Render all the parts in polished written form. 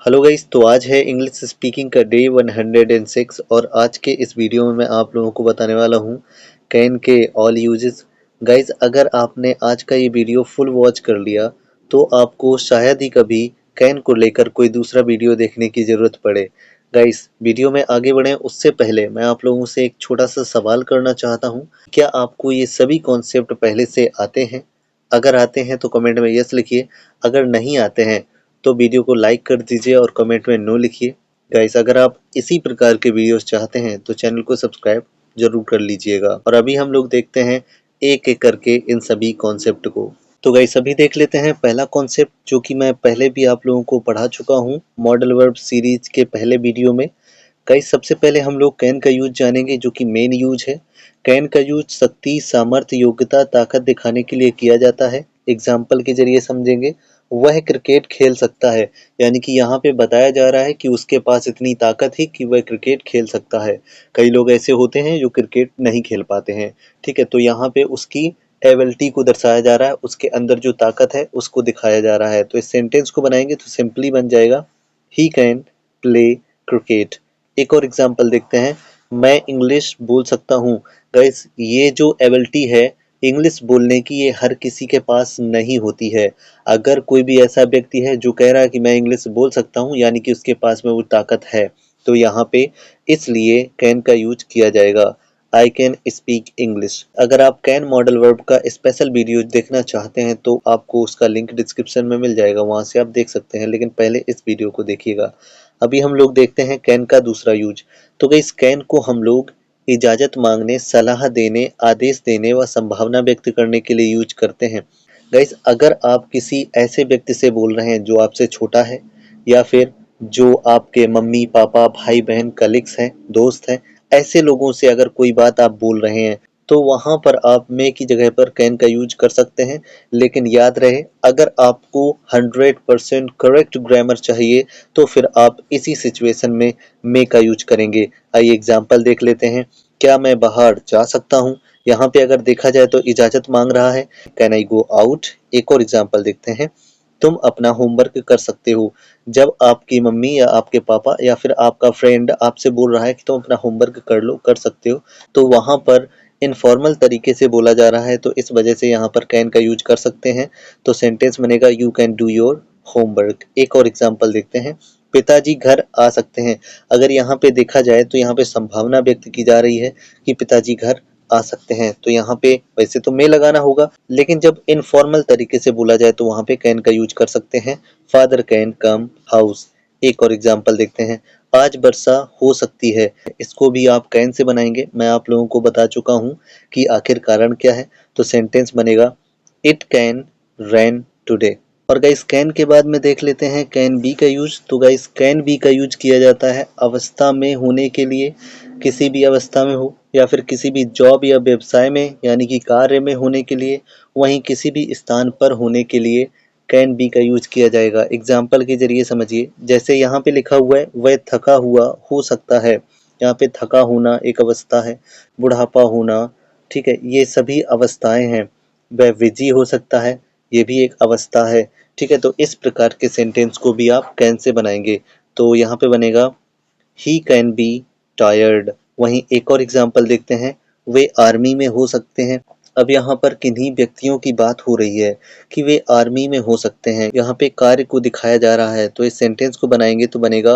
Hello guys, तो आज है इंग्लिश स्पीकिंग का डे 106 और आज के इस वीडियो में मैं आप लोगों को बताने वाला हूँ कैन के ऑल यूजेस। गाइस, अगर आपने आज का ये वीडियो फुल वॉच कर लिया तो आपको शायद ही कभी कैन को लेकर कोई दूसरा वीडियो देखने की ज़रूरत पड़े। गाइस, वीडियो में आगे बढ़ें उससे पहले मैं आप लोगों से एक छोटा सा सवाल करना चाहता हूँ। क्या आपको ये सभी कॉन्सेप्ट पहले से आते हैं? अगर आते हैं तो कमेंट में यस लिखिए। अगर नहीं आते हैं तो वीडियो को लाइक कर दीजिए और कमेंट में नो लिखिए। गाइस, अगर आप इसी प्रकार के वीडियोस चाहते हैं तो चैनल को सब्सक्राइब जरूर कर लीजिएगा। और अभी हम लोग देखते हैं एक एक करके इन सभी कॉन्सेप्ट को। तो गाइस, अभी देख लेते हैं पहला कॉन्सेप्ट, जो कि मैं पहले भी आप लोगों को पढ़ा चुका हूँ मॉडल वर्ब सीरीज के पहले वीडियो में। गाइस, सबसे पहले हम लोग कैन का यूज जानेंगे, जो कि मेन यूज है। कैन का यूज शक्ति, सामर्थ्य, योग्यता, ताकत दिखाने के लिए किया जाता है। एग्जाम्पल के जरिए समझेंगे। वह क्रिकेट खेल सकता है, यानी कि यहाँ पे बताया जा रहा है कि उसके पास इतनी ताकत है कि वह क्रिकेट खेल सकता है। कई लोग ऐसे होते हैं जो क्रिकेट नहीं खेल पाते हैं, ठीक है, तो यहाँ पे उसकी एबिलिटी को दर्शाया जा रहा है, उसके अंदर जो ताकत है उसको दिखाया जा रहा है। तो इस सेंटेंस को बनाएंगे तो सिंपली बन जाएगा ही कैन प्ले क्रिकेट। एक और एग्जांपल देखते हैं। मैं इंग्लिश बोल सकता हूँ। गाइस, ये जो एबिलिटी है इंग्लिश बोलने की, ये हर किसी के पास नहीं होती है। अगर कोई भी ऐसा व्यक्ति है जो कह रहा है कि मैं इंग्लिश बोल सकता हूँ, यानी कि उसके पास में वो ताकत है, तो यहाँ पे इसलिए कैन का यूज किया जाएगा। I can speak English. अगर आप कैन मॉडल वर्ब का स्पेशल वीडियो देखना चाहते हैं तो आपको उसका लिंक डिस्क्रिप्शन में मिल जाएगा, वहां से आप देख सकते हैं, लेकिन पहले इस वीडियो को देखिएगा। अभी हम लोग देखते हैं कैन का दूसरा यूज। तो गाइस, कैन को हम लोग इजाजत मांगने, सलाह देने, आदेश देने व संभावना व्यक्त करने के लिए यूज करते हैं। गाइस, अगर आप किसी ऐसे व्यक्ति से बोल रहे हैं जो आपसे छोटा है, या फिर जो आपके मम्मी पापा भाई बहन कलीग्स हैं, दोस्त हैं, ऐसे लोगों से अगर कोई बात आप बोल रहे हैं तो वहां पर आप मे की जगह पर कैन का यूज कर सकते हैं। लेकिन याद रहे, अगर आपको 100% करेक्ट ग्रामर चाहिए तो फिर आप इसी सिचुएशन में मे का यूज करेंगे। आइए एग्जाम्पल देख लेते हैं। क्या मैं बाहर जा सकता हूँ? यहाँ पे अगर देखा जाए तो इजाजत मांग रहा है, कैन आई गो आउट। एक और एग्जाम्पल देखते हैं। तुम अपना होमवर्क कर सकते हो। जब आपकी मम्मी या आपके पापा या फिर आपका फ्रेंड आपसे बोल रहा है कि तुम अपना होमवर्क कर लो, कर सकते हो, तो वहां पर इनफॉर्मल तरीके से बोला जा रहा है, तो इस वजह से यहाँ पर कैन का यूज कर सकते हैं। तो सेंटेंस बनेगा you can do your homework. एक और एग्जाम्पल देखते हैं। पिताजी घर आ सकते हैं। अगर यहाँ पे देखा जाए तो यहाँ पे संभावना व्यक्त की जा रही है कि पिताजी घर आ सकते हैं, तो यहाँ पे वैसे तो मे लगाना होगा, लेकिन जब इनफॉर्मल तरीके से बोला जाए तो वहां पे कैन का यूज कर सकते हैं। Father can come house. एक और एग्जाम्पल देखते हैं। आज वर्षा हो सकती है। इसको भी आप कैन से बनाएंगे। मैं आप लोगों को बता चुका हूँ कि आखिर कारण क्या है। तो सेंटेंस बनेगा इट कैन रेन टुडे। और गाइस, कैन के बाद में देख लेते हैं कैन बी का यूज। तो गाइस, कैन बी का यूज किया जाता है अवस्था में होने के लिए, किसी भी अवस्था में हो, या फिर किसी भी जॉब या व्यवसाय में यानी कि कार्य में होने के लिए, वहीं किसी भी स्थान पर होने के लिए कैन बी का यूज किया जाएगा। एग्जाम्पल के जरिए समझिए। जैसे यहाँ पे लिखा हुआ है वह थका हुआ हो सकता है। यहाँ पे थका होना एक अवस्था है, बुढ़ापा होना, ठीक है, ये सभी अवस्थाएं हैं। वह बिजी हो सकता है, ये भी एक अवस्था है, ठीक है। तो इस प्रकार के सेंटेंस को भी आप कैन से बनाएंगे। तो यहाँ पे बनेगा ही कैन बी टायर्ड। वहीं एक और एग्जाम्पल देखते हैं। वे आर्मी में हो सकते हैं। अब यहाँ पर किन्हीं व्यक्तियों की बात हो रही है कि वे आर्मी में हो सकते हैं। यहाँ पे कार्य को दिखाया जा रहा है, तो इस सेंटेंस को बनाएंगे तो बनेगा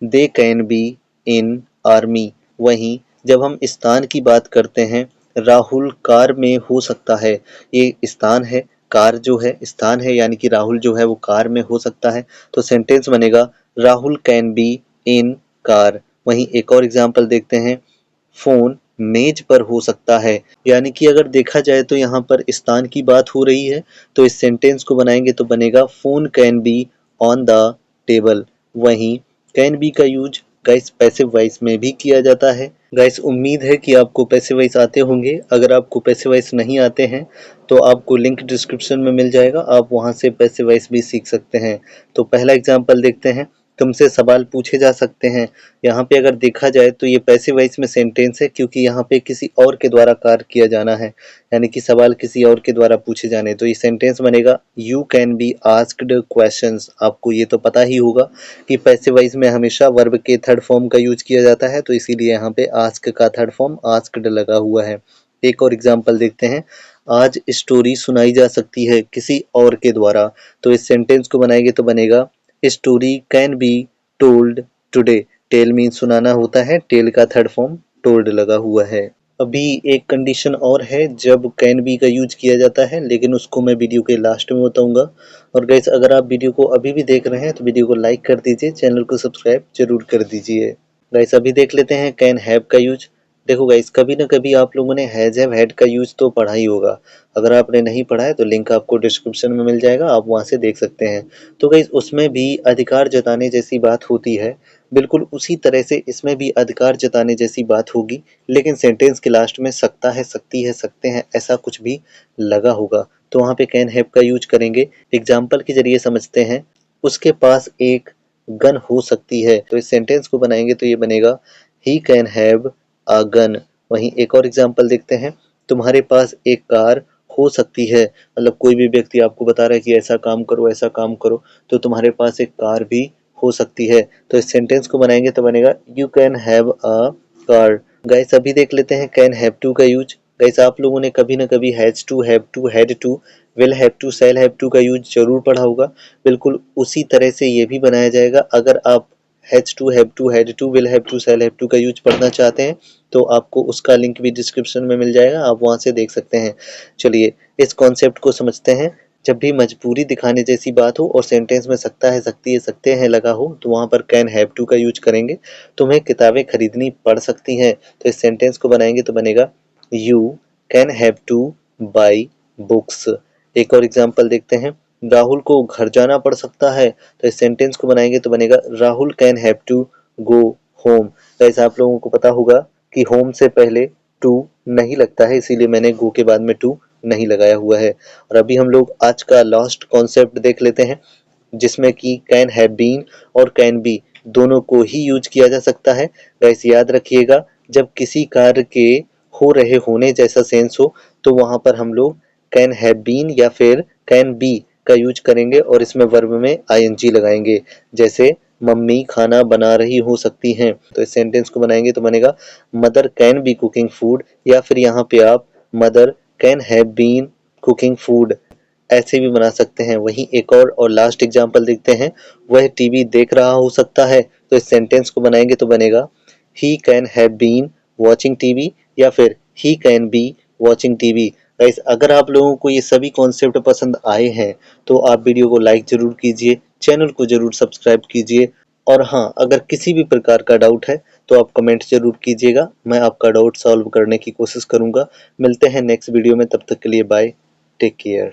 they can be in army. वहीं जब हम स्थान की बात करते हैं, राहुल कार में हो सकता है। ये स्थान है, कार जो है स्थान है, यानी कि राहुल जो है वो कार में हो सकता है। तो सेंटेंस बनेगा Rahul can be in car. वहीं एक और एग्जाम्पल देखते हैं। फोन मेज पर हो सकता है, यानी कि अगर देखा जाए तो यहाँ पर स्थान की बात हो रही है, तो इस सेंटेंस को बनाएंगे तो बनेगा phone can be on the table. वहीं कैन बी का यूज गाइस पैसिव वॉइस में भी किया जाता है। गाइस, उम्मीद है कि आपको पैसिव वॉइस आते होंगे। अगर आपको पैसिव वॉइस नहीं आते हैं तो आपको लिंक डिस्क्रिप्शन में मिल जाएगा, आप वहां से पैसिव वॉइस भी सीख सकते हैं। तो पहला एग्जांपल देखते हैं। तुमसे सवाल पूछे जा सकते हैं। यहाँ पे अगर देखा जाए तो ये पैसिव वॉइस में सेंटेंस है, क्योंकि यहाँ पे किसी और के द्वारा कार्य किया जाना है, यानी कि सवाल किसी और के द्वारा पूछे जाने। तो ये सेंटेंस बनेगा you can be asked questions. आपको ये तो पता ही होगा कि पैसिव वॉइस में हमेशा वर्ब के थर्ड फॉर्म का यूज किया जाता है, तो इसीलिए यहाँ पे आस्क का थर्ड फॉर्म आस्क्ड लगा हुआ है। एक और एग्जाम्पल देखते हैं। आज स्टोरी सुनाई जा सकती है किसी और के द्वारा। तो इस सेंटेंस को बनाएंगे तो बनेगा story can be told today. Tell mean सुनाना होता है, टेल का थर्ड फॉर्म टोल्ड लगा हुआ है। अभी एक कंडीशन और है जब कैन बी का यूज किया जाता है, लेकिन उसको मैं वीडियो के लास्ट में बताऊंगा। और गाइस, अगर आप वीडियो को अभी भी देख रहे हैं तो वीडियो को लाइक कर दीजिए, चैनल को सब्सक्राइब जरूर कर दीजिए। गाइस, अभी देख लेते हैं कैन हैव का यूज। देखो गाइस, कभी ना कभी आप लोगों ने हैज हैव हैड का यूज तो पढ़ा ही होगा। अगर आपने नहीं पढ़ा है तो लिंक आपको डिस्क्रिप्शन में मिल जाएगा, आप वहां से देख सकते हैं। तो गाइस, उसमें भी अधिकार जताने जैसी बात होती है, बिल्कुल उसी तरह से इसमें भी अधिकार जताने जैसी बात होगी, लेकिन सेंटेंस के लास्ट में सकता है, सकती है, सकते हैं ऐसा कुछ भी लगा होगा, तो वहां पे कैन हैव का यूज करेंगे। एग्जाम्पल के जरिए समझते हैं। उसके पास एक गन हो सकती है, तो इस सेंटेंस को बनाएंगे तो ये बनेगा he can have a gun. वहीं एक और एग्जाम्पल देखते हैं। तुम्हारे पास एक कार हो सकती है, मतलब कोई भी व्यक्ति आपको बता रहा है कि ऐसा काम करो, ऐसा काम करो, तो तुम्हारे पास एक कार भी हो सकती है। तो इस सेंटेंस को बनाएंगे तो बनेगा you can have a car. Guys, अभी देख लेते हैं कैन हैव टू का यूज। गाइस, आप लोगों ने कभी ना कभी has to, have to, had to, will have to, shall have to का यूज जरूर पढ़ा होगा। बिल्कुल उसी तरह से ये भी बनाया जाएगा। अगर आप has to, have to, had to, will have to, shall have to का यूज पढ़ना चाहते हैं तो आपको उसका लिंक भी डिस्क्रिप्शन में मिल जाएगा, आप वहां से देख सकते हैं। चलिए इस कॉन्सेप्ट को समझते हैं। जब भी मजबूरी दिखाने जैसी बात हो और सेंटेंस में सकता है, सकती है, सकते हैं लगा हो, तो वहां पर कैन हैव टू का यूज करेंगे। तुम्हें किताबें खरीदनी पड़ सकती हैं, तो इस सेंटेंस को बनाएंगे तो बनेगा you can have two by books. एक और एग्जाम्पल देखते हैं। राहुल को घर जाना पड़ सकता है, तो इस सेंटेंस को बनाएंगे तो बनेगा Rahul can have to go home. ऐसा आप लोगों को पता होगा कि होम से पहले टू नहीं लगता है, इसीलिए मैंने गो के बाद में टू नहीं लगाया हुआ है। और अभी हम लोग आज का लास्ट कॉन्सेप्ट देख लेते हैं, जिसमें कि कैन हैव बीन और कैन बी दोनों को ही यूज किया जा सकता है। गाइस, याद रखिएगा, जब किसी कार्य के हो रहे होने जैसा सेंस हो तो वहां पर हम लोग कैन हैव बीन या फिर कैन बी का यूज करेंगे और इसमें वर्ब में आईएनजी लगाएंगे। जैसे मम्मी खाना बना रही हो सकती हैं, तो इस सेंटेंस को बनाएंगे तो बनेगा mother can be cooking food, या फिर यहाँ पे आप mother can have been cooking food ऐसे भी बना सकते हैं। वहीं एक और लास्ट एग्जांपल देखते हैं। वह टीवी देख रहा हो सकता है, तो इस सेंटेंस को बनाएंगे तो बनेगा he can have been watching TV, या फिर he can be watching TV. Guys, अगर आप लोगों को ये सभी कॉन्सेप्ट पसंद आए हैं तो आप वीडियो को लाइक जरूर कीजिए, चैनल को जरूर सब्सक्राइब कीजिए। और हाँ, अगर किसी भी प्रकार का डाउट है तो आप कमेंट जरूर कीजिएगा, मैं आपका डाउट सॉल्व करने की कोशिश करूंगा। मिलते हैं नेक्स्ट वीडियो में, तब तक के लिए बाय, टेक केयर।